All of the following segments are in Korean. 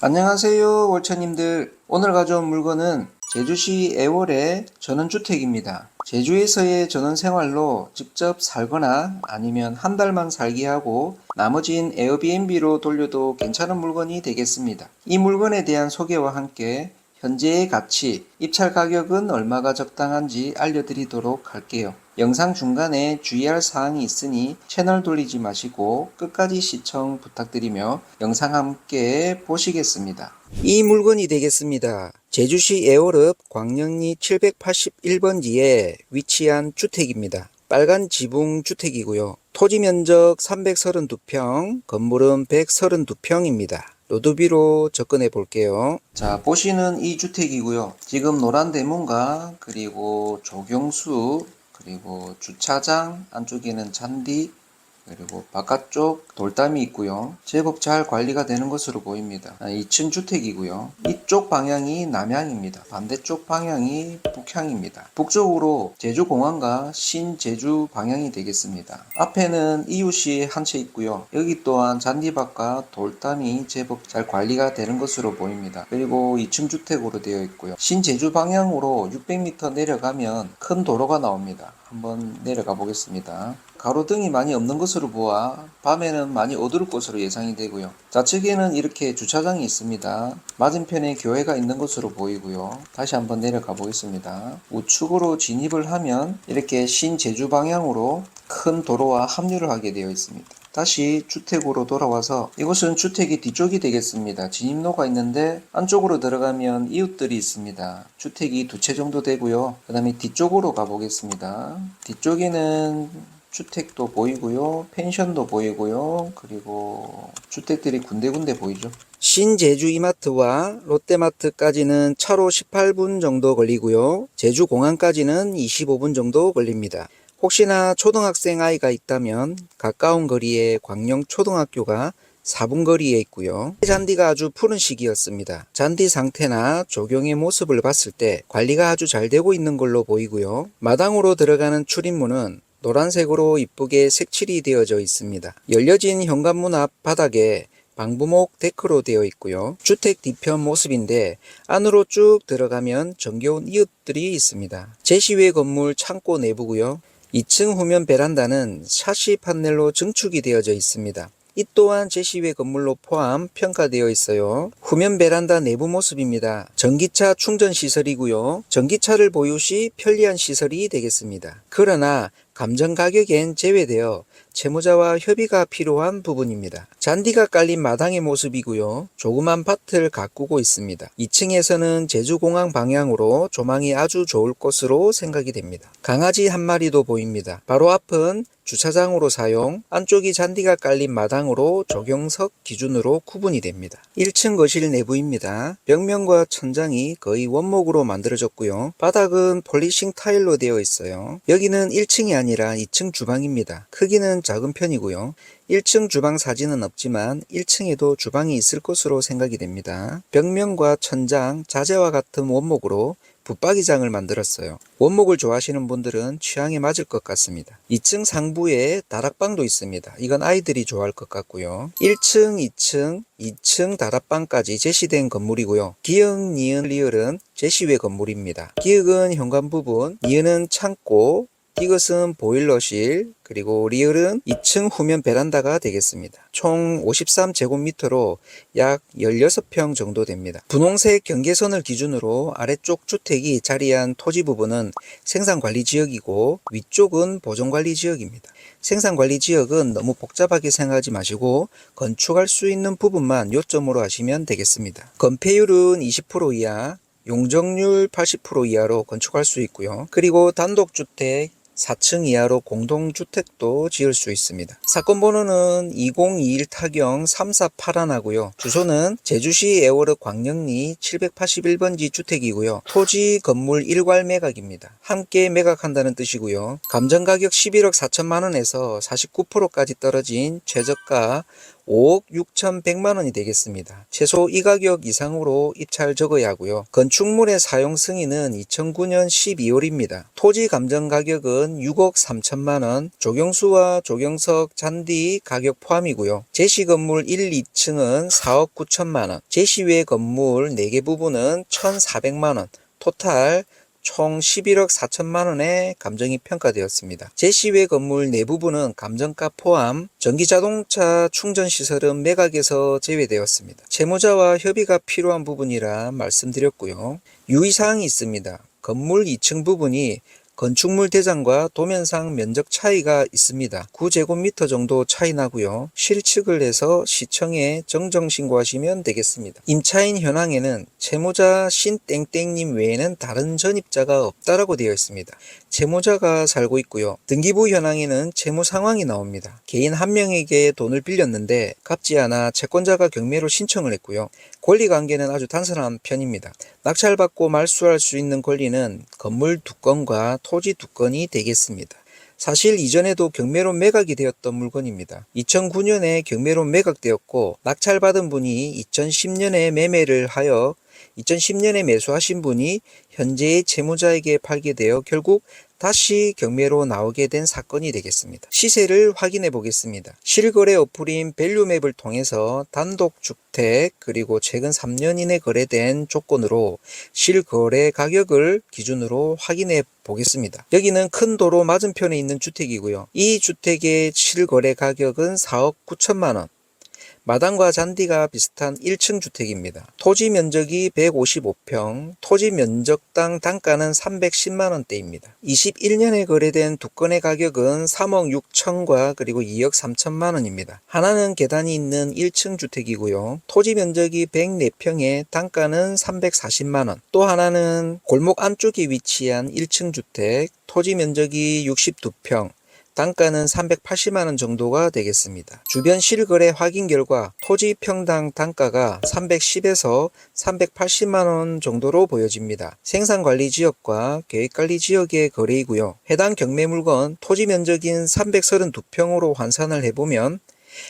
안녕하세요 월처님들. 오늘 가져온 물건은 제주시 애월의 전원주택입니다. 제주에서의 전원생활로 직접 살거나 아니면 한 달만 살게 하고 나머진 에어비앤비로 돌려도 괜찮은 물건이 되겠습니다. 이 물건에 대한 소개와 함께 현재의 가치, 입찰 가격은 얼마가 적당한지 알려드리도록 할게요. 영상 중간에 주의할 사항이 있으니 채널 돌리지 마시고 끝까지 시청 부탁드리며 영상 함께 보시겠습니다. 이 물건이 되겠습니다. 제주시 애월읍 광령리 781번지에 위치한 주택입니다. 빨간 지붕 주택이고요. 토지 면적 332평, 건물은 132평입니다. 로드뷰로 접근해 볼게요. 자, 보시는 이 주택이고요. 지금 노란 대문과 그리고 조경수 그리고 주차장 안쪽에는 잔디 그리고 바깥쪽 돌담이 있고요. 제법 잘 관리가 되는 것으로 보입니다. 2층 주택이고요. 이쪽 방향이 남향입니다. 반대쪽 방향이 북향입니다. 북쪽으로 제주공항과 신제주 방향이 되겠습니다. 앞에는 이웃이 한 채 있고요. 여기 또한 잔디밭과 돌담이 제법 잘 관리가 되는 것으로 보입니다. 그리고 2층 주택으로 되어 있고요. 신제주 방향으로 600m 내려가면 큰 도로가 나옵니다. 한번 내려가 보겠습니다. 가로등이 많이 없는 것으로 보아 밤에는 많이 어두울 것으로 예상이 되고요. 좌측에는 이렇게 주차장이 있습니다. 맞은편에 교회가 있는 것으로 보이고요. 다시 한번 내려가 보겠습니다. 우측으로 진입을 하면 이렇게 신제주 방향으로 큰 도로와 합류를 하게 되어 있습니다. 다시 주택으로 돌아와서 이곳은 주택이 뒤쪽이 되겠습니다. 진입로가 있는데 안쪽으로 들어가면 이웃들이 있습니다. 주택이 2채 정도 되고요. 그 다음에 뒤쪽으로 가보겠습니다. 뒤쪽에는 주택도 보이고요. 펜션도 보이고요. 그리고 주택들이 군데군데 보이죠. 신제주 이마트와 롯데마트까지는 차로 18분 정도 걸리고요. 제주공항까지는 25분 정도 걸립니다. 혹시나 초등학생 아이가 있다면 가까운 거리에 광령초등학교가 4분 거리에 있고요. 잔디가 아주 푸른 시기였습니다. 잔디 상태나 조경의 모습을 봤을 때 관리가 아주 잘 되고 있는 걸로 보이고요. 마당으로 들어가는 출입문은 노란색으로 이쁘게 색칠이 되어져 있습니다. 열려진 현관문 앞 바닥에 방부목 데크로 되어 있고요. 주택 뒤편 모습인데 안으로 쭉 들어가면 정겨운 이웃들이 있습니다. 제시외 건물 창고 내부고요. 2층 후면 베란다는 샤시 판넬로 증축이 되어져 있습니다. 이 또한 제시외 건물로 포함 평가되어 있어요. 후면 베란다 내부 모습입니다. 전기차 충전 시설이고요. 전기차를 보유 시 편리한 시설이 되겠습니다. 그러나 감정 가격엔 제외되어 채무자와 협의가 필요한 부분입니다. 잔디가 깔린 마당의 모습이고요. 조그만 밭을 가꾸고 있습니다. 2층에서는 제주공항 방향으로 조망이 아주 좋을 것으로 생각이 됩니다. 강아지 한 마리도 보입니다. 바로 앞은 주차장으로 사용, 안쪽이 잔디가 깔린 마당으로 조경석 기준으로 구분이 됩니다. 1층 거실 내부입니다. 벽면과 천장이 거의 원목으로 만들어졌고요. 바닥은 폴리싱 타일로 되어 있어요. 여기는 1층이 아니라 2층 주방입니다. 크기는 작은 편이고요. 1층 주방 사진은 없지만 1층에도 주방이 있을 것으로 생각이 됩니다. 벽면과 천장, 자재와 같은 원목으로 붙박이장을 만들었어요. 원목을 좋아하시는 분들은 취향에 맞을 것 같습니다. 2층 상부에 다락방도 있습니다. 이건 아이들이 좋아할 것 같고요. 1층, 2층 다락방까지 제시된 건물이고요. 기역, 니은, 리을은 제시외 건물입니다. 기역은 현관 부분, 니은은 창고, 이것은 보일러실, 그리고 리을은 2층 후면 베란다가 되겠습니다. 총 53제곱미터로 약 16평 정도 됩니다. 분홍색 경계선을 기준으로 아래쪽 주택이 자리한 토지 부분은 생산관리지역이고 위쪽은 보존관리지역입니다. 생산관리지역은 너무 복잡하게 생각하지 마시고 건축할 수 있는 부분만 요점으로 하시면 되겠습니다. 건폐율은 20% 이하, 용적률 80% 이하로 건축할 수 있고요. 그리고 단독주택 4층 이하로 공동주택도 지을 수 있습니다. 사건 번호는 2021 타경 3481하고요. 주소는 제주시 애월읍 광령리 781번지 주택이고요. 토지 건물 일괄 매각입니다. 함께 매각한다는 뜻이고요. 감정가격 11억 4천만원에서 49%까지 떨어진 최저가 5억 6,100만 원이 되겠습니다. 최소 이 가격 이상으로 입찰 적어야 하고요. 건축물의 사용 승인은 2009년 12월입니다. 토지 감정 가격은 6억 3천만 원, 조경수와 조경석, 잔디 가격 포함이고요. 제시 건물 1, 2층은 4억 9천만 원, 제시 외 건물 4개 부분은 1,400만 원, 토탈 총 11억 4천만 원의 감정이 평가되었습니다. 제시외 건물 내 부분은 감정가 포함, 전기자동차 충전시설은 매각에서 제외되었습니다. 채무자와 협의가 필요한 부분이라 말씀드렸고요. 유의사항이 있습니다. 건물 2층 부분이 건축물 대장과 도면상 면적 차이가 있습니다. 9제곱미터 정도 차이 나고요. 실측을 해서 시청에 정정신고하시면 되겠습니다. 임차인 현황에는 채무자 신땡땡님 외에는 다른 전입자가 없다라고 되어 있습니다. 채무자가 살고 있고요. 등기부 현황에는 채무 상황이 나옵니다. 개인 한 명에게 돈을 빌렸는데 갚지 않아 채권자가 경매로 신청을 했고요. 권리관계는 아주 단순한 편입니다. 낙찰받고 말소할 수 있는 권리는 건물 2건과 토지 2건이 되겠습니다. 사실 이전에도 경매로 매각이 되었던 물건입니다. 2009년에 경매로 매각되었고 낙찰받은 분이 2010년에 매매를 하여 2010년에 매수하신 분이 현재의 채무자에게 팔게 되어 결국 다시 경매로 나오게 된 사건이 되겠습니다. 시세를 확인해 보겠습니다. 실거래 어플인 밸류맵을 통해서 단독주택 그리고 최근 3년 이내 거래된 조건으로 실거래 가격을 기준으로 확인해 보겠습니다. 여기는 큰 도로 맞은편에 있는 주택이고요. 이 주택의 실거래 가격은 4억 9천만 원. 마당과 잔디가 비슷한 1층 주택입니다. 토지 면적이 155평, 토지 면적당 단가는 310만 원대입니다. 21년에 거래된 2건의 가격은 3억 6천과 그리고 2억 3천만 원입니다. 하나는 계단이 있는 1층 주택이고요. 토지 면적이 104평에 단가는 340만 원. 또 하나는 골목 안쪽에 위치한 1층 주택, 토지 면적이 62평, 단가는 380만 원 정도가 되겠습니다. 주변 실거래 확인 결과 토지 평당 단가가 310에서 380만 원 정도로 보여집니다. 생산관리지역과 계획관리지역의 거래이고요. 해당 경매 물건 토지 면적인 332평으로 환산을 해보면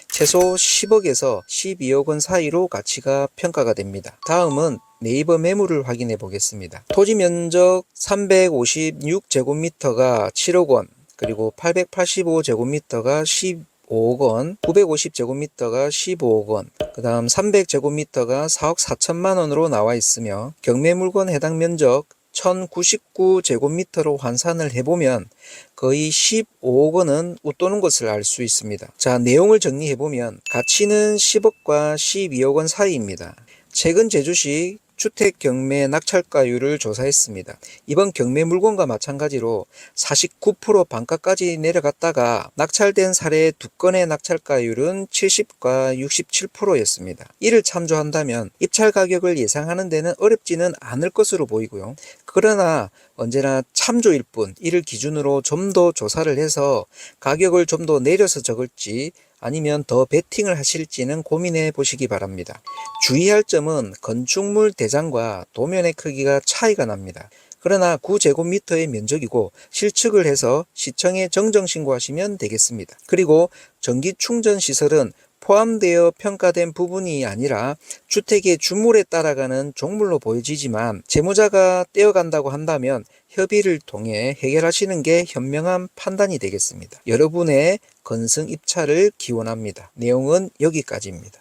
최소 10억에서 12억 원 사이로 가치가 평가가 됩니다. 다음은 네이버 매물을 확인해 보겠습니다. 토지 면적 356제곱미터가 7억 원, 그리고 885제곱미터가 15억 원, 950제곱미터가 15억 원, 그 다음 300제곱미터가 4억 4천만 원으로 나와 있으며 경매 물건 해당 면적 1099제곱미터로 환산을 해보면 거의 15억 원은 웃도는 것을 알 수 있습니다. 자, 내용을 정리해보면 가치는 10억과 12억 원 사이입니다. 최근 제주시 주택 경매 낙찰가율을 조사했습니다. 이번 경매 물건과 마찬가지로 49% 반가까지 내려갔다가 낙찰된 사례 2건의 낙찰가율은 70과 67%였습니다. 이를 참조한다면 입찰 가격을 예상하는 데는 어렵지는 않을 것으로 보이고요. 그러나 언제나 참조일 뿐 이를 기준으로 좀 더 조사를 해서 가격을 좀 더 내려서 적을지 아니면 더 베팅을 하실지는 고민해 보시기 바랍니다. 주의할 점은 건축물 대장과 도면의 크기가 차이가 납니다. 그러나 9제곱미터의 면적이고 실측을 해서 시청에 정정신고하시면 되겠습니다. 그리고 전기 충전 시설은 포함되어 평가된 부분이 아니라 주택의 주물에 따라가는 종물로 보여지지만 채무자가 떼어간다고 한다면 협의를 통해 해결하시는 게 현명한 판단이 되겠습니다. 여러분의 건승 입찰을 기원합니다. 내용은 여기까지입니다.